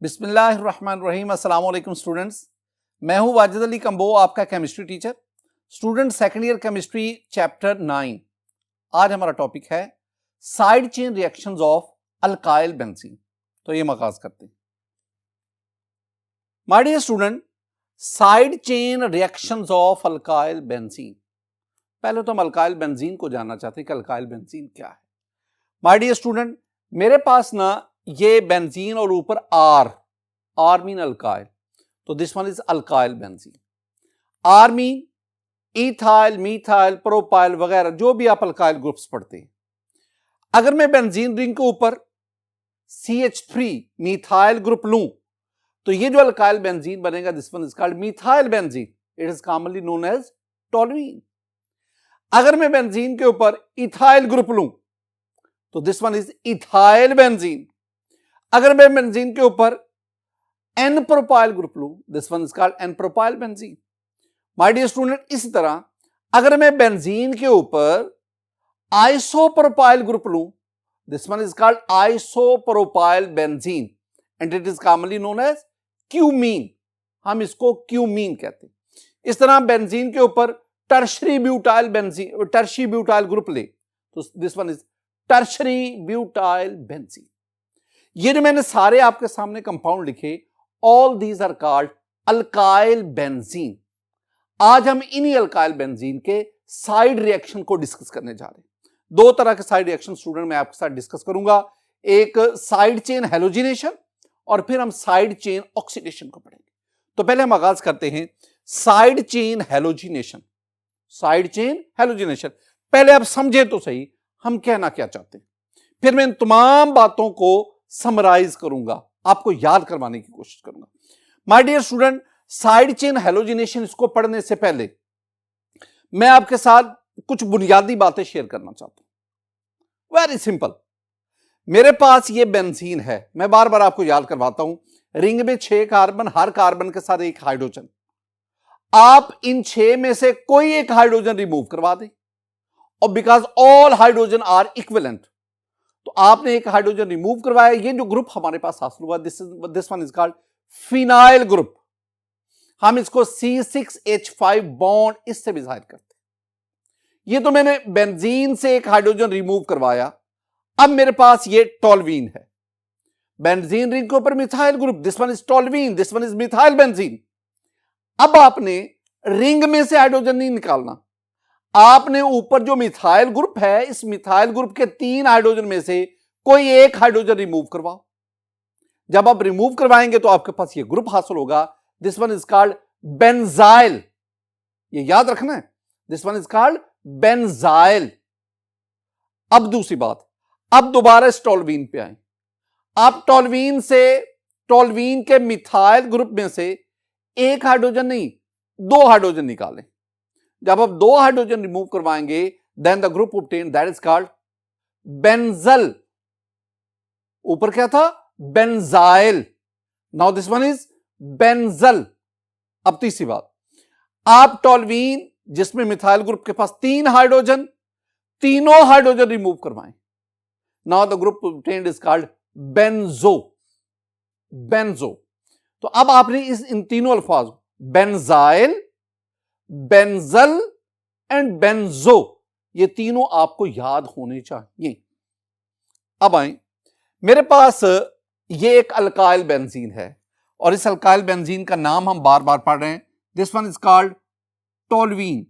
बिस्मिल्लाहिर्रहमानिर्रहीम। अस्सलाम वालेकुम स्टूडेंट्स, मैं हूं वाजिद अली कंबो, आपका chemistry teacher. Student second year chemistry chapter 9। आज हमारा टॉपिक है side chain reactions of alkyl benzene. तो ये आगाज करते हैं। My dear student, side chain reactions of alkyl benzene. पहले तो हम अल्काइल बेंजीन को जानना चाहते हैं कि अल्काइल बेंजीन क्या है। माय डियर स्टूडेंट, मेरे पास ना ये बेंजीन और ऊपर आर मीन अल्काइल, तो this one is alkyl benzene. R mean ethyl, methyl, propyl वगैरह जो भी आप अल्काइल ग्रुप्स पढ़ते हैं। अगर मैं बेंजीन रिंग के ऊपर CH3 मीथाइल ग्रुप लूं तो ये जो अल्काइल बेंजीन बनेगा this one is called methyl benzene. It is commonly known as toluene. अगर मैं बेंजीन के ऊपर इथाइल ग्रुप लूं तो this one is ethyl benzene. अगर मैं बेंजीन के ऊपर एन प्रोपाइल ग्रुप लूं this one is called n propyl benzene. My dear student, इसी तरह अगर मैं बेंजीन के ऊपर आइसोप्रोपाइल ग्रुप लूं this one is called isopropyl benzene and it is commonly known as cumene. हम इसको क्यूमीन कहते हैं। इस तरह बेंजीन के ऊपर tertiary butyl benzene, tertiary butyl group ले तो this one is tertiary butyl benzene. ये जो मैंने सारे आपके सामने कंपाउंड लिखे, all these are called alkyl benzene. आज हम इन्हीं अल्काइल बेंजीन के साइड रिएक्शन को डिस्कस करने जा रहे हैं। दो तरह के साइड रिएक्शन स्टूडेंट मैं आपके साथ डिस्कस करूंगा, एक साइड चेन हैलोजिनेशन और फिर हम साइड चेन ऑक्सीडेशन को पढ़ेंगे। तो पहले हम आगाज करते हैं side chain halogenation. Side chain halogenation पहले आप समझे तो सही हम कहना क्या चाहते हैं, फिर मैं इन तमाम बातों को समराइज करूंगा, आपको याद करवाने की कोशिश करूंगा। My dear student, side chain halogenation इसको पढ़ने से पहले मैं आपके साथ कुछ बुनियादी बातें शेयर करना चाहता हूं। Very simple. मेरे पास ये बेंजीन है, मैं बार बार आपको याद करवाता हूं। रिंग में 6 कार्बन, हर कार्बन के साथ एक हाइड्रोजन। आप इन 6 में से कोई एक हाइड्रोजन रिमूव करवा दें और because all hydrogen are equivalent, तो आपने एक हाइड्रोजन रिमूव करवाया। ये जो ग्रुप हमारे पास हासिल हुआ this one is called phenyl group. हम इसको C6H5 बॉन्ड इससे भी जाहिर करते हैं। ये तो मैंने बेंजीन से एक हाइड्रोजन रिमूव करवाया। अब मेरे पास ये टोल्यूइन है। बेंजीन रिंग के ऊपर methyl group, this one is toluene, this one is methyl benzene. अब आपने रिंग में से हाइड्रोजन नहीं निकालना, आपने ऊपर जो मिथाइल ग्रुप है इस मिथाइल ग्रुप के 3 हाइड्रोजन में से कोई एक हाइड्रोजन रिमूव करवाओ। जब आप रिमूव करवाएंगे तो आपके पास ये ग्रुप हासिल होगा। This one is called benzyl. ये याद रखना है, this one is called benzyl. अब दूसरी बात, अब दोबारा इस टोल्यूइन पे आए। आप टोल्यूइन के मिथाइल ग्रुप में से एक हाइड्रोजन नहीं 2 हाइड्रोजन निकालें। जब आप 2 हाइड्रोजन रिमूव करवाएंगे then the group obtain that is called benzal. ऊपर क्या था? Benzyl. Now this one is benzal. अब तीसरी बात, आप टोल्यूइन जिसमें मिथाइल ग्रुप के पास 3 हाइड्रोजन, तीनों हाइड्रोजन रिमूव करवाएं। Now the group obtained is called benzo. Benzo. तो अब आपने इन तीनों अल्फाज बेंजाइल, बेंजल एंड बेंजो, ये तीनों आपको याद होने चाहिए। अब आए, मेरे पास ये एक अल्काइल बेंजीन है और इस अल्काइल बेंजीन का नाम हम बार बार पढ़ रहे हैं। This one is called toluene.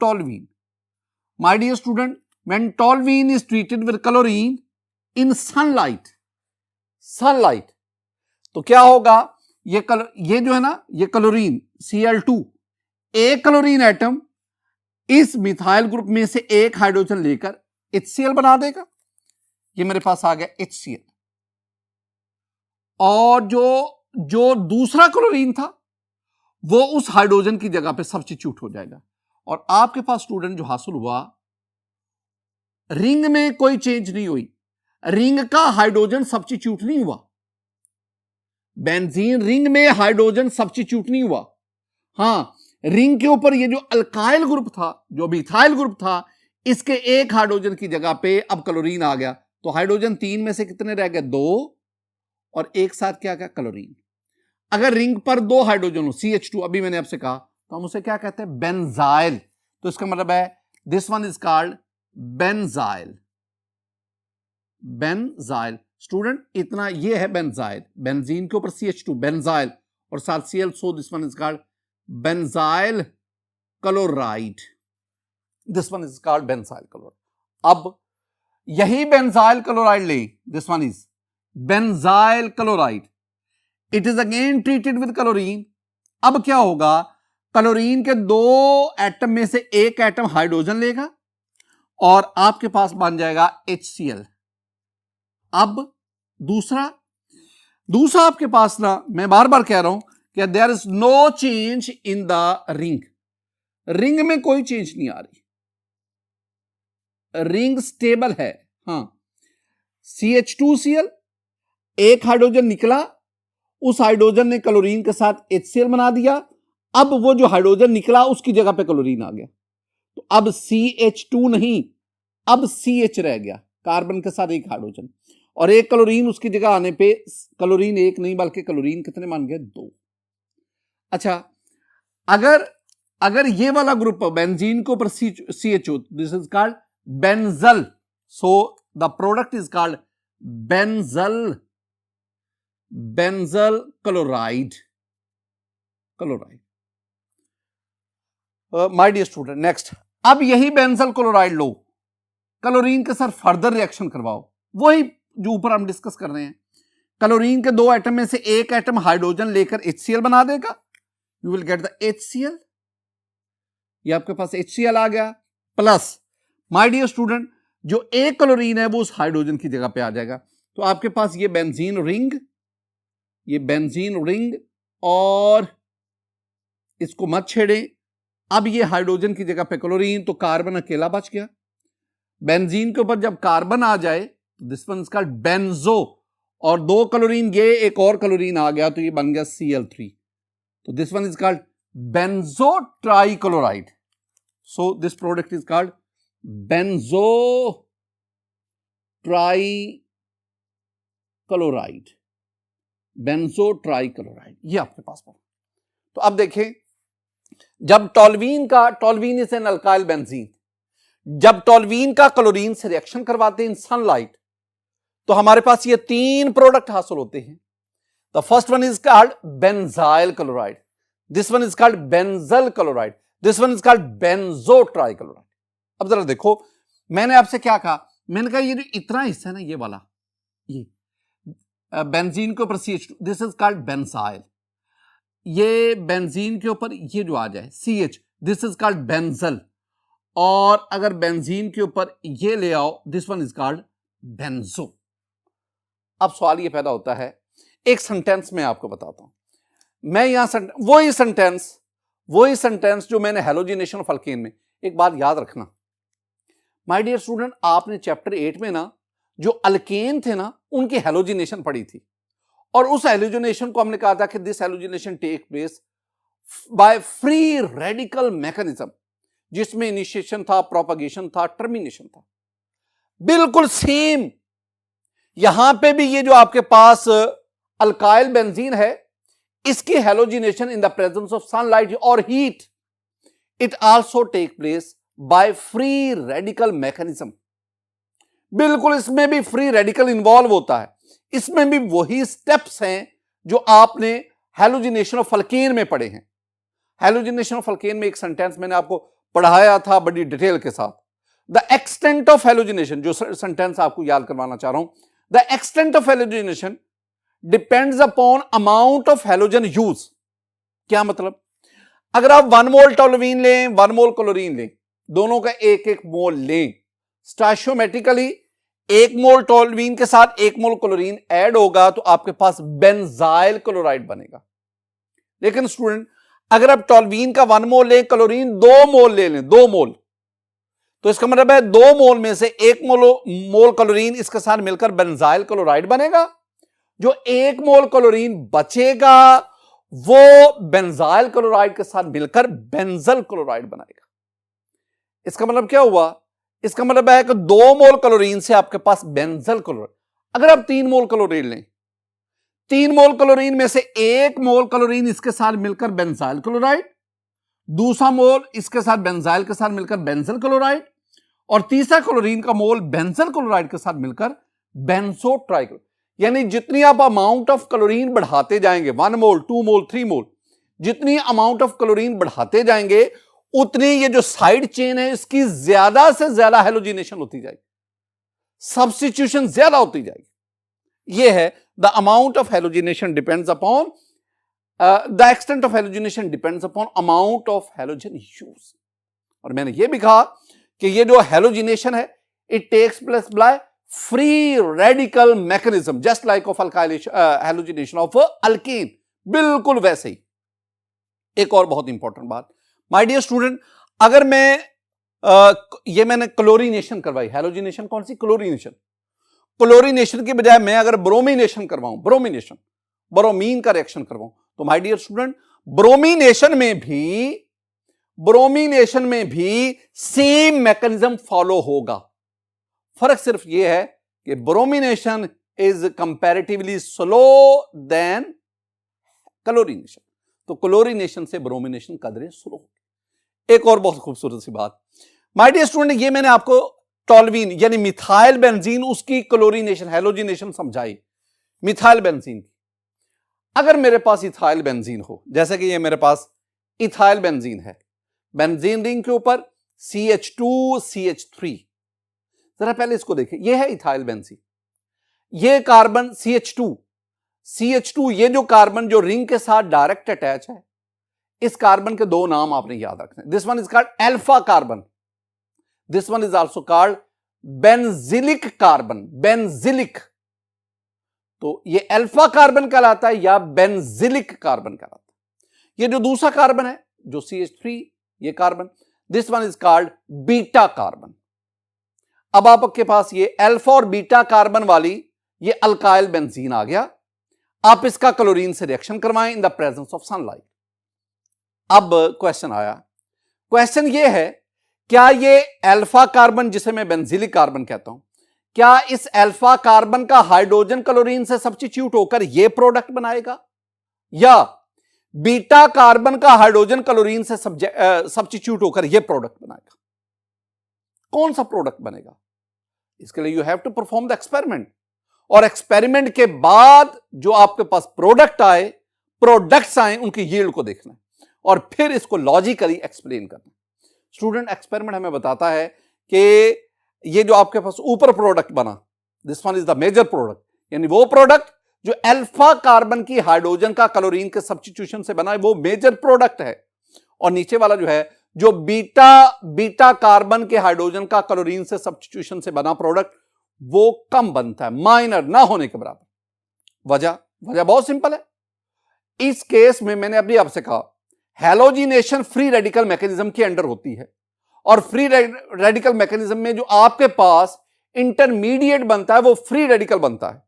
Toluene. My dear student, when toluene is treated with chlorine in sunlight, sunlight, तो क्या होगा? ये जो है ना, ये क्लोरीन Cl2, एक क्लोरीन एटम इस मिथाइल ग्रुप में से एक हाइड्रोजन लेकर HCl बना देगा। ये मेरे पास आ गया HCl। और जो दूसरा क्लोरीन था वो उस हाइड्रोजन की जगह पे सब्स्टिट्यूट हो जाएगा। और आपके पास स्टूडेंट जो हासिल हुआ, रिंग में कोई चेंज नहीं हुई, रिंग का हाइड्रोजन सब्स्टिट्यूट नहीं हुआ। बेंजीन रिंग में हाइड्रोजन सब्स्टिट्यूट नहीं हुआ। हां, रिंग के ऊपर ये जो अल्काइल ग्रुप था, जो मिथाइल ग्रुप था, इसके एक हाइड्रोजन की जगह पे अब क्लोरीन आ गया। तो हाइड्रोजन 3 में से कितने रह गए? 2 और एक साथ क्या क्या क्लोरीन। अगर रिंग पर दो हाइड्रोजन हो CH2, अभी मैंने आपसे कहा, तो हम उसे क्या कहते हैं, बेंजाइल। तो इसका मतलब है this one is called benzyl. Benzyl student, इतना ये है बेंजाइल, बेंजीन के ऊपर CH2 बेंजाइल और साथ Cl, so this one is called benzyl chloride. This one is called benzyl chloride. अब यही बेंजाइल क्लोराइड ले, this one is benzyl chloride, it is again treated with chlorine. अब क्या होगा, क्लोरीन के दो एटम में से एक एटम हाइड्रोजन लेगा और आपके पास बन जाएगा HCl। अब दूसरा आपके पास ना, मैं बार बार कह रहा हूं कि there is no change in the ring, ring में कोई चेंज नहीं आ रही, रिंग स्टेबल है। हां, CH2Cl, एक हाइड्रोजन निकला, उस हाइड्रोजन ने क्लोरीन के साथ HCl बना दिया। अब वो जो हाइड्रोजन निकला उसकी जगह पे क्लोरीन आ गया, तो अब CH2 नहीं, अब CH रह गया, कार्बन के साथ एक हाइड्रोजन और एक क्लोरीन, उसकी जगह आने पे क्लोरीन एक नहीं बल्कि क्लोरीन कितने मान गए, 2। अच्छा, अगर ये वाला ग्रुप बेंजीन के ऊपर CHO, this is called benzal, so the product is called benzal chloride. My dear student, next, अब यही बेंजल क्लोराइड लो, क्लोरीन के साथ फर्दर रिएक्शन करवाओ, वही जो ऊपर हम डिस्कस कर रहे हैं। क्लोरीन के दो एटम में से एक एटम हाइड्रोजन लेकर HCl बना देगा, you will get the HCl, ये आपके पास HCl आ गया, प्लस माय डियर स्टूडेंट जो एक क्लोरीन है वो उस हाइड्रोजन की जगह पे आ जाएगा, तो आपके पास ये बेंजीन रिंग, और इसको मत छेड़ें। अब ये हाइड्रोजन की जगह पे क्लोरीन, तो कार्बन अकेला बच गया। बेंजीन के ऊपर जब कार्बन आ जाए तो this one is called benzo, और दो क्लोरीन ये एक और क्लोरीन आ गया तो ये बन गया Cl3, तो this one is called benzo trichloride. So this product is called benzo trichloride, ये आपके पास है। तो अब देखें, जब toluene is an alkyl benzene, जब टोल्वीन का क्लोरीन से रिएक्शन करवाते हैं इन सनलाइट, तो हमारे पास ये 3 प्रोडक्ट हासिल होते हैं। The first one is called benzyl chloride, this one is called benzal chloride, this one is called benzo trichloride. अब जरा देखो, मैंने आपसे क्या कहा, मैंने कहा ये जो इतना हिस्सा है ना, ये वाला, ये बेंजीन के ऊपर CH2, this is called benzyl. ये बेंजीन के ऊपर ये जो आ जाए CH, this is called benzal, और अगर बेंजीन के ऊपर ये ले आओ, this one is called benzo. अब सवाल ये पैदा होता है, एक सेंटेंस में आपको बताता हूं, मैं यहां वही सेंटेंस जो मैंने हैलोजिनेशन ऑफ अल्केन में, एक बात याद रखना माय डियर स्टूडेंट, आपने चैप्टर 8 में ना जो अल्केन थे ना उनकी हैलोजिनेशन पढ़ी थी, और उस हैलोजिनेशन को हमने कहा था कि this halogenation take place by free radical mechanism, जिसमें इनिशिएशन था, प्रोपगेशन था, टर्मिनेशन था। बिल्कुल सेम यहां पे भी ये जो आपके पास अल्काइल बेंजीन है, इसकी halogenation in the presence of sunlight और heat, it also take place by free radical mechanism. बिल्कुल इसमें भी फ्री रेडिकल इन्वॉल्व होता है, इसमें भी वही स्टेप्स हैं जो आपने हैलोजिनेशन ऑफ अल्केन में पढ़े हैं। हैलोजिनेशन ऑफ अल्केन में एक सेंटेंस मैंने आपको पढ़ाया था बड़ी डिटेल के साथ, द एक्सटेंट ऑफ हैलोजिनेशन, जो सेंटेंस आपको याद करवाना चाह रहा हूं, the extent of halogenation depends upon amount of halogen use. क्या मतलब, अगर आप 1 मोल टोल्यूइन लें, 1 मोल क्लोरीन लें, दोनों का 1-1 मोल लें, स्टोइचियोमेट्रिकली 1 मोल टोल्यूइन के साथ 1 मोल क्लोरीन ऐड होगा तो आपके पास बेंजाइल क्लोराइड बनेगा। लेकिन स्टूडेंट, अगर आप टोल्यूइन का 1 मोल लें, क्लोरीन 2 मोल ले लें, 2 मोल, तो इसका मतलब है 2 मोल में से 1 मोल क्लोरीन इसके साथ मिलकर बेंजाइल क्लोराइड बनेगा। जो 1 मोल क्लोरीन बचेगा वो बेंजाइल क्लोराइड के साथ मिलकर बेंजल क्लोराइड बनाएगा। इसका मतलब क्या हुआ, इसका मतलब है कि 2 मोल क्लोरीन से आपके पास बेंजल क्लोराइड। अगर आप 3 मोल क्लोरीन लें, 3 मोल क्लोरीन में से 1 मोल क्लोरीन इसके साथ मिलकर बेंजाइल क्लोराइड, दूसरा मोल इसके साथ बेंजाइल के साथ मिलकर बेंजल क्लोराइड, और तीसरा क्लोरीन का मोल बेंजल क्लोराइड के साथ मिलकर बेंजो ट्राइक्लोराइड। यानी जितनी आप अमाउंट ऑफ क्लोरीन बढ़ाते जाएंगे, 1 मोल 2 मोल 3 मोल, जितनी अमाउंट ऑफ क्लोरीन बढ़ाते जाएंगे उतनी ये जो साइड चेन है इसकी ज्यादा से ज्यादा हेलोजिनेशन होती जाएगी, सब्स्टिट्यूशन ज्यादा होती जाएगी। ये है the amount of halogenation depends upon the extent of halogenation depends upon amount of halogen use. और मैंने ये भी कहा कि ये जो हेलोजिनेशन है it takes place by free radical mechanism just like of halogenation of alkene, बिल्कुल वैसे ही। एक और बहुत इंपॉर्टेंट बात माय डियर स्टूडेंट, अगर मैं ये मैंने क्लोरीनेशन करवाई, हेलोजिनेशन कौन सी, क्लोरीनेशन, क्लोरीनेशन के बजाय मैं अगर ब्रोमिनेशन करवाऊं, ब्रोमीन का रिएक्शन करवाऊं, तो माय डियर स्टूडेंट ब्रोमिनेशन में भी सेम मैकेनिज्म फॉलो होगा। फर्क सिर्फ यह है कि bromination is comparatively slow than chlorination, तो क्लोरीनेशन से ब्रोमिनेशन कदरे स्लो होगी। एक और बहुत खूबसूरत सी बात माय डियर स्टूडेंट, ये मैंने आपको टॉल्वीन यानी मिथाइल बेंजीन उसकी क्लोरीनेशन हेलोजिनेशन समझाई, मिथाइल बेंजीन की। अगर मेरे पास इथाइल बेंजीन हो, जैसे कि ये मेरे पास इथाइल बेंजीन है, बेंजीन रिंग के ऊपर CH2CH3, जरा पहले इसको देखिए, ये है इथाइल बेंजीन, ये कार्बन CH2 ये जो कार्बन जो रिंग के साथ डायरेक्ट अटैच है, इस कार्बन के 2 नाम आपने याद रखने, this one is called alpha carbon, this one is also called benzylic carbon, benzylic. तो ये अल्फा कार्बन कहलाता है या बेंजिलिक कार्बन कहलाता है। ये जो दूसरा कार्बन है जो CH3 ये carbon, this one is called beta carbon. अब आपके पास ये अल्फा और बीटा कार्बन वाली ये अल्काइल बेंजीन आ गया, आप इसका क्लोरीन से रिएक्शन करवाएं इन द प्रेजेंस ऑफ सनलाइट। अब क्वेश्चन आया, क्वेश्चन ये है क्या ये अल्फा कार्बन जिसे मैं बेंजिलिक कार्बन कहता हूं, क्या इस अल्फा कार्बन का हाइड्रोजन क्लोरीन से सब्स्टिट्यूट होकर यह प्रोडक्ट बनाएगा, या बीटा कार्बन का हाइड्रोजन क्लोरीन से सब्स्टिट्यूट होकर यह प्रोडक्ट बनाएगा? कौन सा प्रोडक्ट बनेगा? इसके लिए you have to perform the experiment, और एक्सपेरिमेंट के बाद जो आपके पास प्रोडक्ट्स आए उनकी यील्ड को देखना है और फिर इसको लॉजिकली एक्सप्लेन करना। स्टूडेंट, एक्सपेरिमेंट हमें बताता है कि ये जो आपके पास ऊपर प्रोडक्ट बना, this one is the major product, यानी वो प्रोडक्ट जो अल्फा कार्बन की हाइड्रोजन का क्लोरीन के सब्स्टिट्यूशन से बना है वो मेजर प्रोडक्ट है, और नीचे वाला जो है जो बीटा कार्बन के हाइड्रोजन का क्लोरीन से सब्स्टिट्यूशन से बना प्रोडक्ट वो कम बनता है, माइनर ना होने के बराबर। वजह बहुत सिंपल है। इस केस में मैंने अभी आपसे कहा हेलोजिनेशन फ्री रेडिकल मैकेनिज्म के अंडर होती है, और फ्री रेडिकल मैकेनिज्म में जो आपके पास इंटरमीडिएट बनता है वो फ्री रेडिकल बनता है।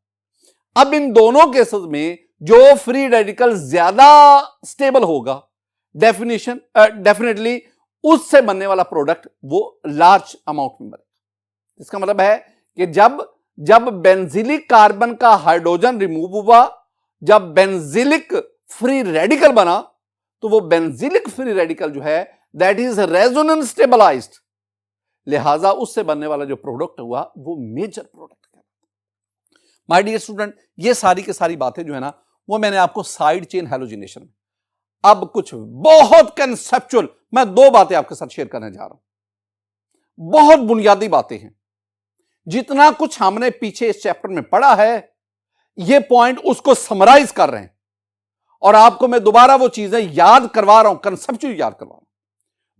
अब इन दोनों केसेस में जो फ्री रेडिकल ज्यादा स्टेबल होगा डेफिनेटली उससे बनने वाला प्रोडक्ट वो लार्ज अमाउंट में बनेगा। इसका मतलब है कि जब बेंजिलिक कार्बन का हाइड्रोजन रिमूव हुआ, जब बेंजिलिक फ्री रेडिकल बना, तो वो बेंजिलिक फ्री रेडिकल जो है दैट इज रेजोनेंस स्टेबलाइज्ड, लिहाजा उससे बनने वाला जो प्रोडक्ट हुआ वो मेजर प्रोडक्ट है। माय डियर स्टूडेंट, ये सारी की सारी बातें जो है ना वो मैंने आपको साइड चेन हेलोजिनेशन में, अब कुछ बहुत कंसेप्चुअल मैं 2 बातें आपके साथ शेयर करने जा रहा हूं, बहुत बुनियादी बातें हैं। जितना कुछ हमने पीछे इस चैप्टर में पढ़ा है ये पॉइंट उसको समराइज कर रहे हैं, और आपको मैं दोबारा वो चीजें याद करवा रहा हूं, कंसेप्चुअल याद करवा रहा हूं।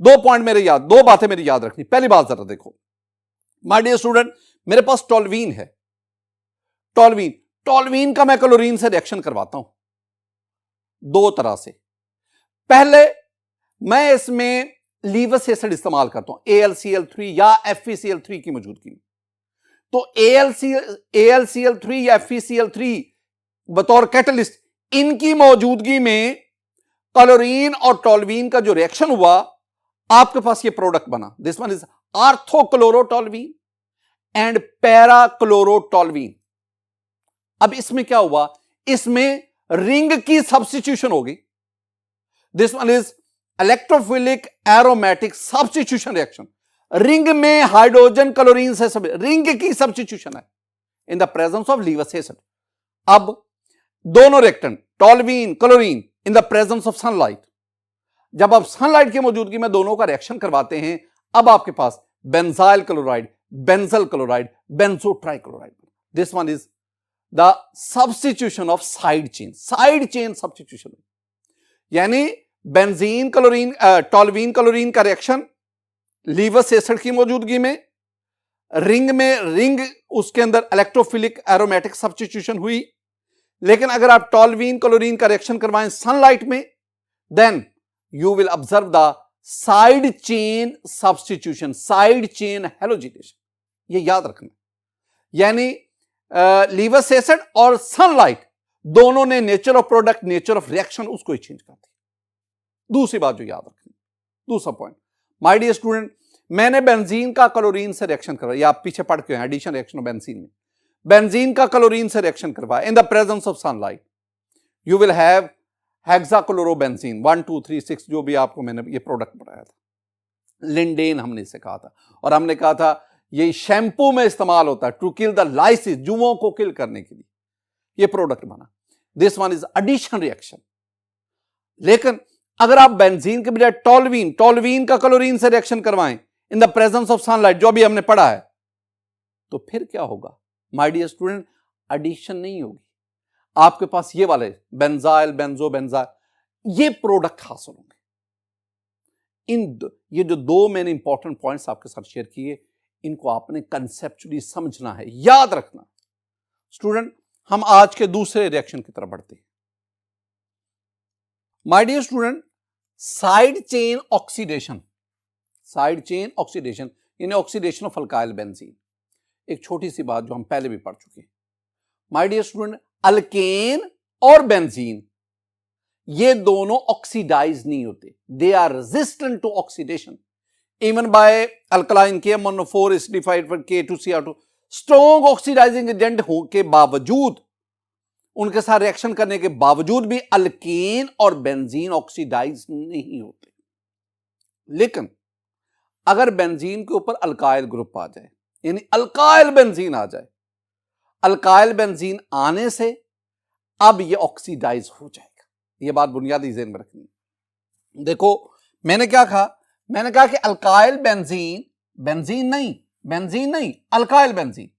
2 पॉइंट मेरे याद, 2 बातें मेरी याद रखनी। पहली बात जरा देखो माय डियर स्टूडेंट, मेरे पास टॉल्वीन है, टॉल्वीन का मैं क्लोरीन से रिएक्शन करवाता हूं 2 तरह से। पहले मैं इसमें लीवस एसिड इस्तेमाल करता हूं, AlCl3 या FeCl3 की मौजूदगी में। तो AlCl3 या FeCl3 बतौर कैटलिस्ट, इनकी मौजूदगी में क्लोरीन और टॉल्वीन का जो रिएक्शन हुआ आपके पास ये प्रोडक्ट बना, this one is orthochlorotoluene and parachlorotoluene. अब इसमें क्या हुआ, इसमें रिंग की सब्स्टिट्यूशन होगी। This one is electrophilic aromatic substitution reaction. Ring में हाइड्रोजन क्लोरीन से सब रिंग की सब्स्टिट्यूशन है in the presence of Lewis acid. अब दोनों reactant toluene chlorine in the presence of sunlight, जब आप सनलाइट की मौजूदगी में दोनों का रिएक्शन करवाते हैं, अब आपके पास benzyl chloride, benzal chloride, benzo trichloride. This one is the substitution of side chain, side chain substitution. यानी बेंजीन क्लोरीन टोल्यूइन क्लोरीन का रिएक्शन लीवियस एसिड की मौजूदगी में रिंग उसके अंदर इलेक्ट्रोफिलिक एरोमेटिक सब्स्टिट्यूशन हुई। लेकिन अगर आप टोल्यूइन क्लोरीन का रिएक्शन करवाएं सनलाइट में, then you will observe the side chain substitution, side chain halogenation। ये याद रखना। यानी लीवियस एसिड और सनलाइट दोनों ने nature of product, nature of reaction उसको ही चेंज कर दी। दूसरी बात जो याद रखनी, दूसरा पॉइंट, माय डियर स्टूडेंट, मैंने बेंजीन का क्लोरीन से रिएक्शन करवाया, आप पीछे पढ़ के हैं एडिशन रिएक्शन ऑफ बेंजीन में, बेंजीन का क्लोरीन से रिएक्शन करवाया in the presence of sunlight, you will have hexachlorobenzene 1 2 3 6, जो भी आपको मैंने ये प्रोडक्ट बताया था, लिंडेन हमने इसे कहा था, और हमने कहा था ये शैम्पू में इस्तेमाल होता है टू किल द लाइसिस, जुओं को किल करने के लिए ये प्रोडक्ट बना। This one is addition reaction. लेकिन अगर आप बेंजीन के बजाय टोल्यूइन का क्लोरीन से रिएक्शन करवाएं इन द प्रेजेंस ऑफ सनलाइट, जो भी हमने पढ़ा है, तो फिर क्या होगा माय डियर स्टूडेंट? एडिशन नहीं होगी, आपके पास ये वाले बेंजाइल, बेंजो बेंजाइल, ये प्रोडक्ट हासिल होंगे। ये जो दो मैंने इंपॉर्टेंट पॉइंट्स आपके साथ शेयर किए, इनको आपने कंसेप्चुअली समझना है, याद रखना। स्टूडेंट, हम आज के दूसरे रिएक्शन की तरफ बढ़ते हैं। My dear student, side chain oxidation, side chain oxidation यानी ऑक्सीडेशन ऑफ अल्काइल बेंजीन। एक छोटी सी बात जो हम पहले भी पढ़ चुके हैं। माय डियर स्टूडेंट, अल्केन और बेंजीन ये दोनों ऑक्सीडाइज नहीं होते, they are resistant to oxidation even by alkaline KMnO4 acidified K2Cr2। Strong oxidizing agent हो के बावजूद, उनके साथ रिएक्शन करने के बावजूद भी अल्केन और बेंजीन ऑक्सीडाइज नहीं होते। लेकिन अगर बेंजीन के ऊपर अल्काइल ग्रुप आ जाए, यानी अल्काइल बेंजीन आ जाए, अल्काइल बेंजीन आने से अब ये ऑक्सीडाइज हो जाएगा। ये बात बुनियादी ज़हन में रखनी है। देखो मैंने क्या कहा, मैंने कहा कि अल्काइल बेंजीन, बेंजीन नहीं alkyl benzene,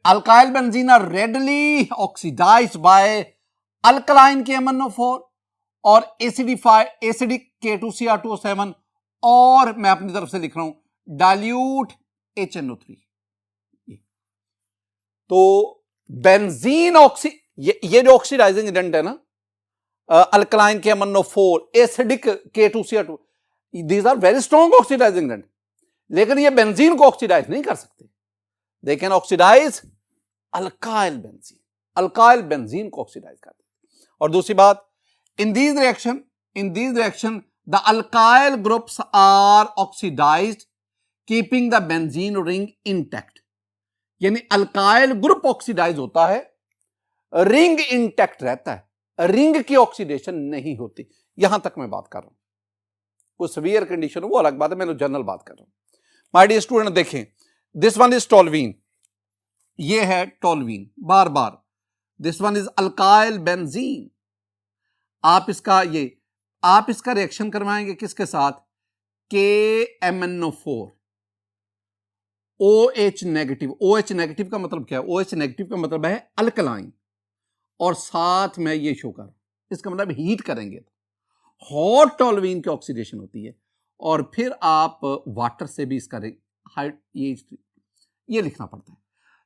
alkyl benzene are readily oxidized by alkaline KMnO4 और एसिडिक K2Cr2O7, और मैं अपनी तरफ से लिख रहा हूं डाइल्यूट HNO3। तो बेंजीन ये जो ऑक्सीडाइजिंग एजेंट है ना, alkaline KMnO4, acidic K2Cr2, these are very strong oxidizing agent, लेकिन ये बेंजीन को ऑक्सीडाइज नहीं कर सकते। They can oxidize alkyl benzene, alkyl benzene को ऑक्सीडाइज कर देते। और दूसरी बात, in these reaction the alkyl groups are oxidized keeping the benzene ring intact. यानी अल्काइल ग्रुप ऑक्सीडाइज होता है, रिंग इंटैक्ट रहता है, रिंग की ऑक्सीडेशन नहीं होती। यहां तक मैं बात कर रहा हूं। कोई सीवियर कंडीशन हो वो अलग बात है, मैं जनरल बात कर रहा हूं। माय डियर स्टूडेंट, देखें, दिस वन इज टोल्यूइन, ये है toluene, bar bar this one is alkyl benzene. आप इसका रिएक्शन करवाएंगे किसके साथ? KMnO4, OH negative. OH negative का मतलब क्या है? OH नेगेटिव का मतलब है अल्कलाइन, और साथ में ये शो कर, इसका मतलब हीट करेंगे, हॉट टोल्यूइन की ऑक्सीडेशन होती है, और फिर आप वाटर से भी इसका ये लिखना पड़ता है।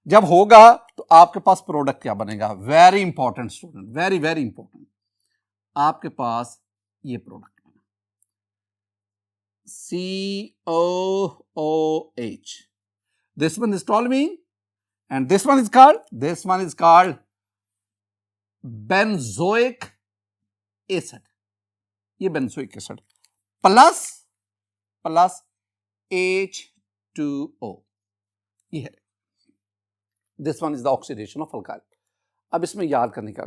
जब होगा तो आपके पास प्रोडक्ट क्या बनेगा? Very important student, very very important, आपके पास ये प्रोडक्ट बना COOH। This one is toluene and this one is called benzoic acid. ये बेंजोइक एसिड प्लस H2O, ये है। This one is the oxidation of alkyl. अब इसमें याद करने का,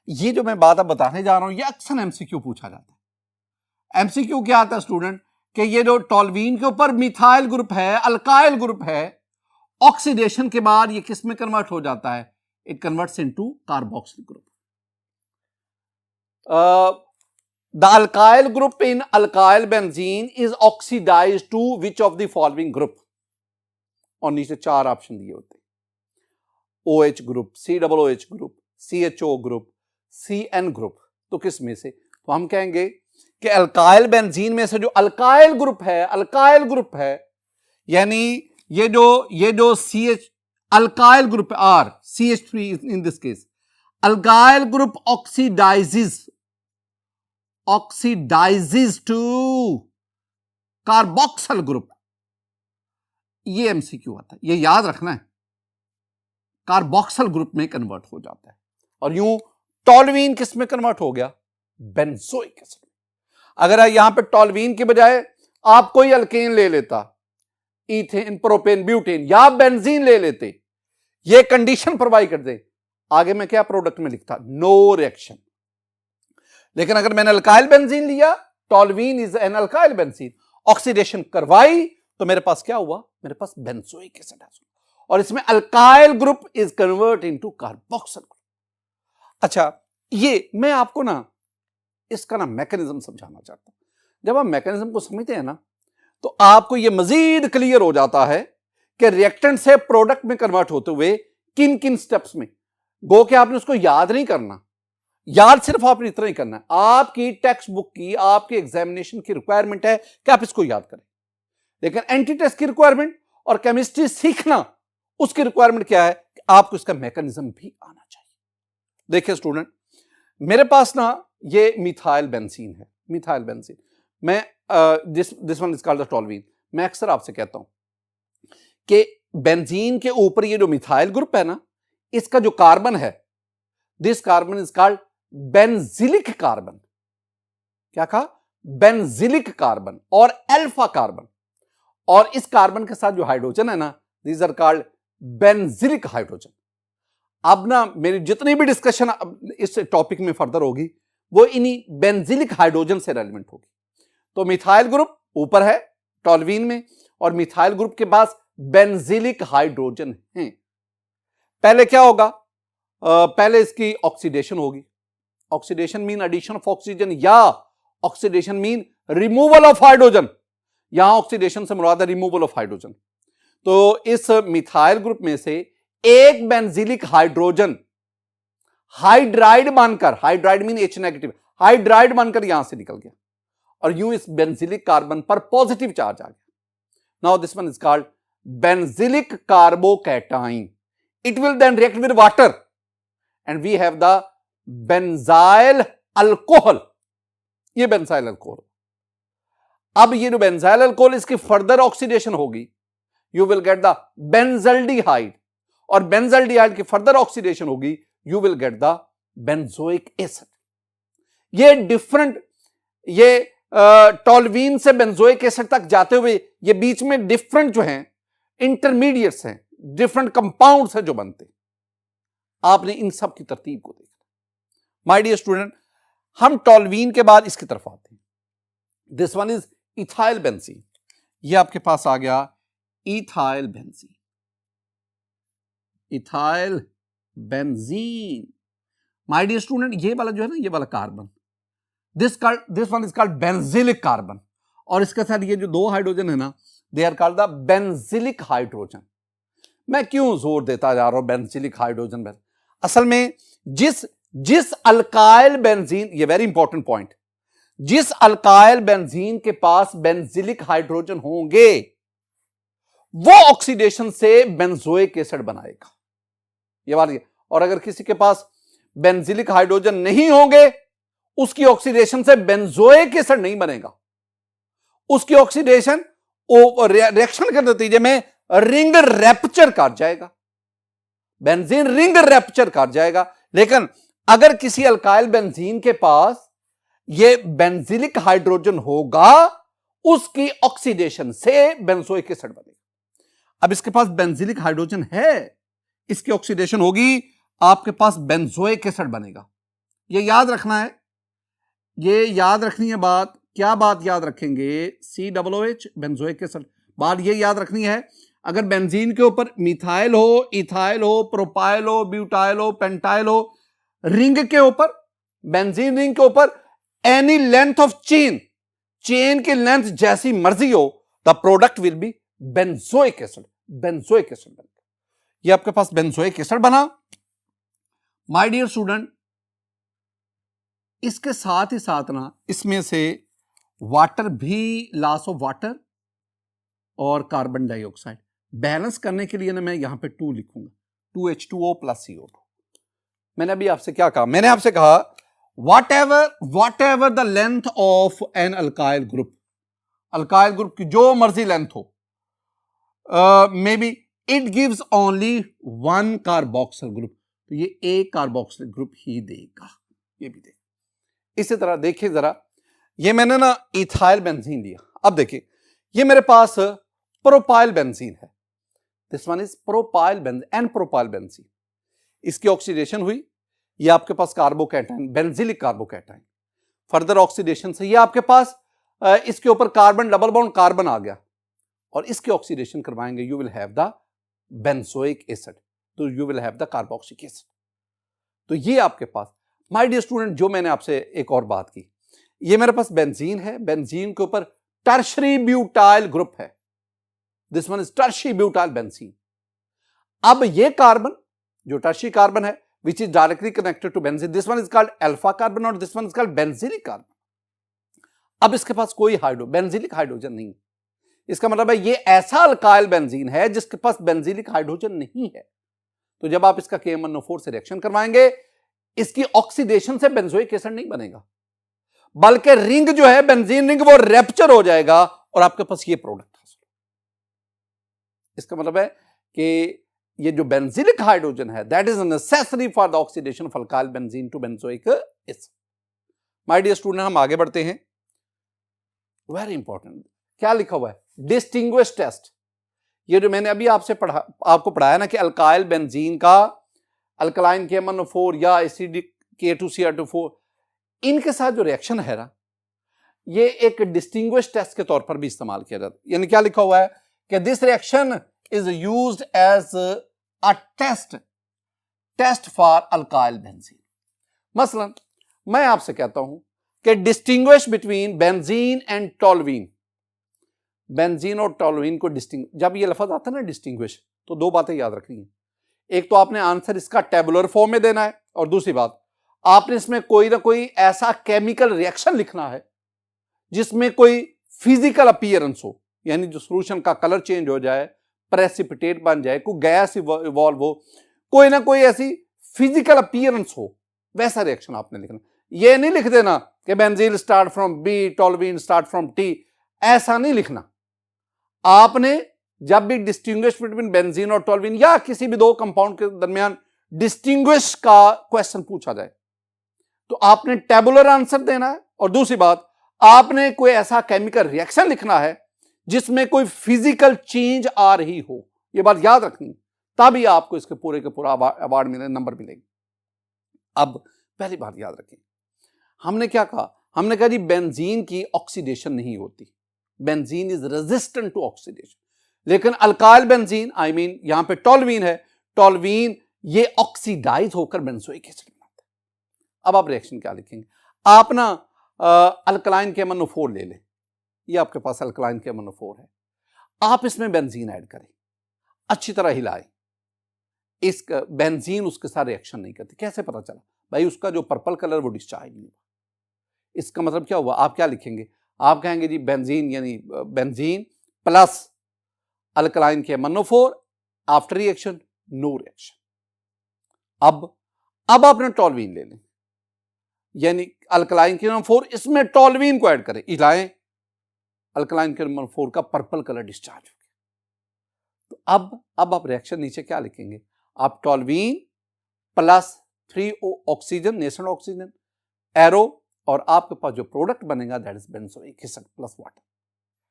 ये जो मैं बात अब बताने जा रहा हूं ये अक्सर एमसीक्यू पूछा जाता है। एमसीक्यू क्या आता है स्टूडेंट, कि ये जो टॉल्वीन के ऊपर मिथाइल ग्रुप है, अल्काइल ग्रुप है, ऑक्सीडेशन के बाद ये किस में कन्वर्ट हो जाता है, it converts into carboxyl group. The alkyl group in alkyl benzene is oxidized to which of the following group, और नीचे 4 ऑप्शन दिए होते हैं, OH group, COOH group, CHO group, CN group. तो किस में से, तो हम कहेंगे कि अल्काइल बेंजीन में से जो अल्काइल ग्रुप है, अल्काइल ग्रुप है, यानी ये जो CH alkyl group R CH3 in this case, alkyl group oxidizes to carboxyl group. ये एमसीक्यू आता है, ये याद रखना है, कार्बोक्सिल ग्रुप में कन्वर्ट हो जाता है। और यूं टॉल्वीन किस में कन्वर्ट हो गया, बेंजोइक एसिड। अगर यहां पे टॉल्वीन के बजाय आप कोई अल्केन ले लेता, इथेन, प्रोपेन, ब्यूटेन, या बेंजीन ले लेते, ये कंडीशन प्रोवाइड कर दे, आगे मैं क्या प्रोडक्ट में लिखता, नो रिएक्शन। लेकिन अगर मैंने अल्काइल बेंजीन लिया, toluene is an alkyl benzene, oxidation करवाई, तो मेरे पास क्या हुआ, मेरे पास बेंजोइक एसिड है, और इसमें alkyl group is convert into carboxyl group. अच्छा, ये मैं आपको ना इसका ना मैकेनिज्म समझाना चाहता हूं। जब आप मैकेनिज्म को समझते हैं ना, तो आपको यह मजीद क्लियर हो जाता है कि रिएक्टेंट से प्रोडक्ट में कन्वर्ट होते हुए किन किन स्टेप्स में, गो के आपने उसको याद नहीं करना, याद सिर्फ आपने इतना ही करना है, आपकी टेक्स्ट बुक की, आपके एग्जामिनेशन की रिक्वायरमेंट है कि आप इसको याद करें। लेकिन एंटी टेस्ट की रिक्वायरमेंट और केमिस्ट्री सीखना, उसकी रिक्वायरमेंट क्या है कि आपको इसका मैकेनिज्म भी आना चाहिए। देखिए स्टूडेंट, मेरे पास ना ये मिथाइल बेंजीन है, मिथाइल बेंजीन, मैं this one is called the toluene. मैं अक्सर आपसे कहता हूं कि बेंजीन के ऊपर ये जो मिथाइल ग्रुप है ना, इसका जो कार्बन है, this carbon is called benzylic carbon. क्या कहा, बेंजिलिक कार्बन और अल्फा कार्बन, और इस कार्बन के साथ जो हाइड्रोजन है ना, these are called benzylic hydrogen. अब ना मेरी जितनी भी डिस्कशन इस टॉपिक में फर्दर होगी, वो इन्हीं बेंजिलिक हाइड्रोजन से रेलेवेंट होगी। तो मिथाइल ग्रुप ऊपर है टॉल्वीन में, और मिथाइल ग्रुप के पास बेंजिलिक हाइड्रोजन है। पहले क्या होगा, पहले इसकी ऑक्सीडेशन होगी। Oxidation mean addition of oxygen, या oxidation mean removal of hydrogen. यहां ऑक्सीडेशन से मुराद है रिमूवल ऑफ हाइड्रोजन। तो इस मिथाइल ग्रुप में से एक बेंजिलिक हाइड्रोजन हाइड्राइड बनकर, hydride mean H negative, hydride बनकर यहां से निकल गया, और यूं इस बेंजिलिक कार्बन पर पॉजिटिव चार्ज आ गया। Now this one is called benzylic carbocation. It will then react with water and we have the benzyl alcohol. ये बेंजाइल अल्कोहल। अब ये जो बेंजाइल अल्कोहल, इसकी फर्दर ऑक्सीडेशन होगी, you will get the benzaldehyde, और benzaldehyde की further oxidation होगी, you will get the benzoic acid. ये डिफरेंट, ये टॉल्वीन से बेंजोइक एसिड तक जाते हुए ये बीच में डिफरेंट जो हैं इंटरमीडिएट्स हैं, डिफरेंट कंपाउंड्स हैं जो बनते हैं। आपने इन सब की तरतीब को देखना। माय डियर स्टूडेंट, हम टॉल्वीन के बाद इसकी तरफ आते हैं। This one is ethyl benzene. ये आपके पास आ गया ethyl benzene, ethyl benzene. My dear student, ये वाला जो है ना, ये वाला carbon, this one is called benzylic carbon, और इसके साथ ये जो 2 हाइड्रोजन है ना, they are called the benzylic hydrogen. मैं क्यों जोर देता जा रहा हूं बेंजिलिक हाइड्रोजन पर? असल में जिस अल्काइल बेंजीन, ये वेरी इंपॉर्टेंट पॉइंट, जिस अल्काइल बेंजीन के पास बेंजिलिक हाइड्रोजन होंगे, वो ऑक्सीडेशन से बेंजोइक एसिड बनाएगा। ये बात है। और अगर किसी के पास बेंजिलिक हाइड्रोजन नहीं होंगे, उसकी ऑक्सीडेशन से बेंजोइक एसिड नहीं बनेगा, उसकी ऑक्सीडेशन रिएक्शन के नतीजे में रिंग रैप्चर कर जाएगा, बेंजीन रिंग रैप्चर कर जाएगा। लेकिन अगर किसी अल्काइल बेंजीन के पास ये बेंजिलिक हाइड्रोजन होगा, उसकी ऑक्सीडेशन से बेंजोइक एसिड बनेगा। अब इसके पास बेंजिलिक हाइड्रोजन है, इसकी ऑक्सीडेशन होगी, आपके पास बेंजोइक एसिड बनेगा। ये याद रखना है, ये याद रखनी है बात। क्या बात याद रखेंगे? COOH benzoic acid. बात ये याद रखनी है, अगर बेंजीन के ऊपर मिथाइल हो, इथाइल हो, प्रोपाइल हो, ब्यूटाइल हो, पेंटाइल हो, रिंग के ऊपर, बेंजीन रिंग के ऊपर any length of chain, chain की लेंथ जैसी मर्जी हो, the product will be benzoic acid. Benzoic acid बन गया, ये आपके पास बेंजोइक एसिड बना। माय डियर स्टूडेंट, इसके साथ ही साथ ना इसमें से वाटर भी, लॉस ऑफ वाटर और कार्बन डाइऑक्साइड बैलेंस करने के लिए ना मैं यहां पे 2 लिखूंगा, 2H2O + CO2। मैंने अभी आपसे क्या कहा? मैंने आपसे कहा whatever the length of an alkyl group, alkyl group की जो मर्जी लेंथ हो, maybe it gives only 1 carboxyl group, तो ये एक कार्बोक्सिल ग्रुप ही देगा, ये भी देगा। इसी तरह देखिए जरा, ये मैंने ना इथाइल बेंजीन लिया। अब देखिए, ये मेरे पास प्रोपाइल बेंजीन है, this one is propyl benzene, n propyl benzene. इसकी ऑक्सीडेशन हुई, ये आपके पास carbocation, benzylic carbocation. Further oxidation से ये आपके पास इसके ऊपर कार्बन, डबल बॉन्ड कार्बन आ गया, और इसकी ऑक्सीडेशन करवाएंगे, you will have the benzoic acid, तो you will have the carboxylic acid. तो ये आपके पास, माय डियर स्टूडेंट, जो मैंने आपसे एक और बात की, ये मेरे पास बेंजीन है, बेंजीन के ऊपर टर्शरी ब्यूटाइल ग्रुप है, this one is tertiary butyl benzene. अब ये कार्बन, जो टर्शरी कार्बन है, which is directly connected to benzene, this one is called alpha carbon और this one is called benzenic carbon। अब इसके पास कोई बेंजीलिक हाइड्रोजन नहीं, इसका मतलब है ये ऐसा अल्काइल बेंजीन है जिसके पास बेंजीलिक हाइड्रोजन नहीं है। तो जब आप इसका KMnO4 से रिएक्शन करवाएंगे, इसकी ऑक्सीडेशन से बेंजोइक एसिड नहीं बनेगा, बल्कि रिंग जो है बेंजीन रिंग, वो रैप्चर हो जाएगा और आपके पास ये प्रोडक्ट हासिल। इसका मतलब है कि ये जो बेंजीलिक हाइड्रोजन है, that is necessary for the oxidation of alkyl benzene to benzoic acid. My dear student, हम आगे बढ़ते हैं। वेरी इंपॉर्टेंट, क्या लिखा हुआ है? Distinguish test. ये जो मैंने अभी आपको पढ़ाया ना कि अल्काइल बेंजीन का अल्कलाइन KMnO4 या एसिडिक K2Cr2, इनके साथ जो रिएक्शन है ना, ये एक डिस्टिंग्विश टेस्ट के तौर पर भी इस्तेमाल किया जाता है। यानी क्या लिखा हुआ है कि this reaction is used as a test for alkyl benzene. मसलन मैं आपसे कहता हूं कि distinguish between benzene and toluene, benzene और टोल्यूइन को जब ये लफ्ज आता है ना डिस्टिंग्विश, तो 2 बातें याद रखनी है। एक तो आपने आंसर इसका टेबुलर फॉर्म में देना है, और दूसरी बात, आपने इसमें कोई ना कोई ऐसा केमिकल रिएक्शन लिखना है जिसमें कोई फिजिकल अपीयरेंस हो, यानी जो सॉल्यूशन का कलर चेंज हो जाए, प्रेसिपिटेट बन जाए, कोई गैस इवॉल्व हो, कोई ना कोई ऐसी फिजिकल अपीयरेंस हो, वैसा रिएक्शन आपने लिखना। ये नहीं लिख देना कि benzene start from B, toluene start from T, ऐसा नहीं लिखना। आपने जब भी डिस्टिंग्विश बिटवीन बेंजीन और टोल्यूइन या किसी भी 2 कंपाउंड के दरमियान डिस्टिंग्विश का क्वेश्चन पूछा जाए, तो आपने टेबुलर आंसर देना है, और दूसरी बात, आपने कोई ऐसा केमिकल रिएक्शन लिखना है जिसमें कोई फिजिकल चेंज आ रही हो। यह बात याद रखनी, तभी आपको इसके पूरे के पूरा अवार्ड मिले, नंबर मिलेंगे। अब पहली बात याद रखें, हमने क्या कहा? हमने कहा जी बेंजीन की ऑक्सीडेशन नहीं होती, benzene is resistant to oxidation. लेकिन अल्काइल बेंजीन, आई मीन यहां पे टोल्यूइन है, टोल्यूइन ये ऑक्सीडाइज होकर बेंजोइक एसिड बनाता है। अब आप रिएक्शन क्या लिखेंगे? आप ना अल्कलाइन KMnO4 ले लें, ये आपके पास अल्कलाइन KMnO4 है, आप इसमें बेंजीन ऐड करें, अच्छी तरह हिलाएं। इस बेंजीन उसके साथ रिएक्शन नहीं करती। कैसे पता चला? भाई उसका जो पर्पल कलर वो डिस्चार्ज नहीं हुआ। इसका मतलब क्या हुआ? आप क्या लिखेंगे? आप कहेंगे जी बेंजीन, यानी benzene plus alkaline KMnO4 after reaction no reaction. अब आपने टोल्यूइन ले लें, यानी अल्कलाइन KMnO4, इसमें टोल्यूइन को ऐड करें, हिलाएं, अल्कलाइन KMnO4 का पर्पल कलर डिस्चार्ज हो गया। तो अब आप रिएक्शन नीचे क्या लिखेंगे? आप toluene plus 3O oxygen, national oxygen, arrow, और आपके पास जो प्रोडक्ट बनेगा that is benzoic acid plus water.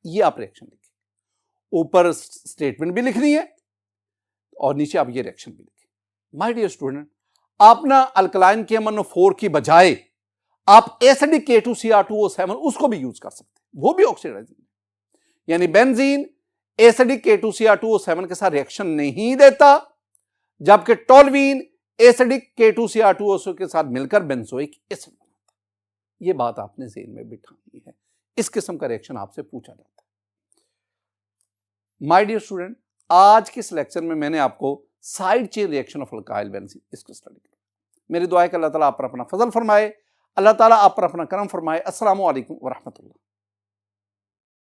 ये आप रिएक्शन लिखें, ऊपर स्टेटमेंट भी लिखनी है और नीचे आप ये रिएक्शन भी लिखें। माय डियर स्टूडेंट, आप ना अल्कलाइन KMnO4 की बजाय आप एसिडिक K2Cr2O7 उसको भी यूज कर सकते हैं, वो भी ऑक्सीडाइजिंग है। यानी बेंजीन एसिडिक K2Cr2O7 के साथ रिएक्शन नहीं देता, जबकि टोल्यूइन एसिडिक K2Cr2O7 के साथ मिलकर बेंजोइक एसिड बनाता है। यह बात आपने ज़हन में बिठानी है, इस किस्म का रिएक्शन आपसे पूछा जाता है। माय डियर स्टूडेंट, आज के इस लेक्चर में मैंने आपको side chain reaction of alkyl benzene इसको स्टडी किया। मेरी दुआ है कि अल्लाह ताला आप पर अपना फजल फरमाए, अल्लाह ताला आप पर अपना करम फरमाए। अस्सलामु अलैकुम व रहमतुल्लाह।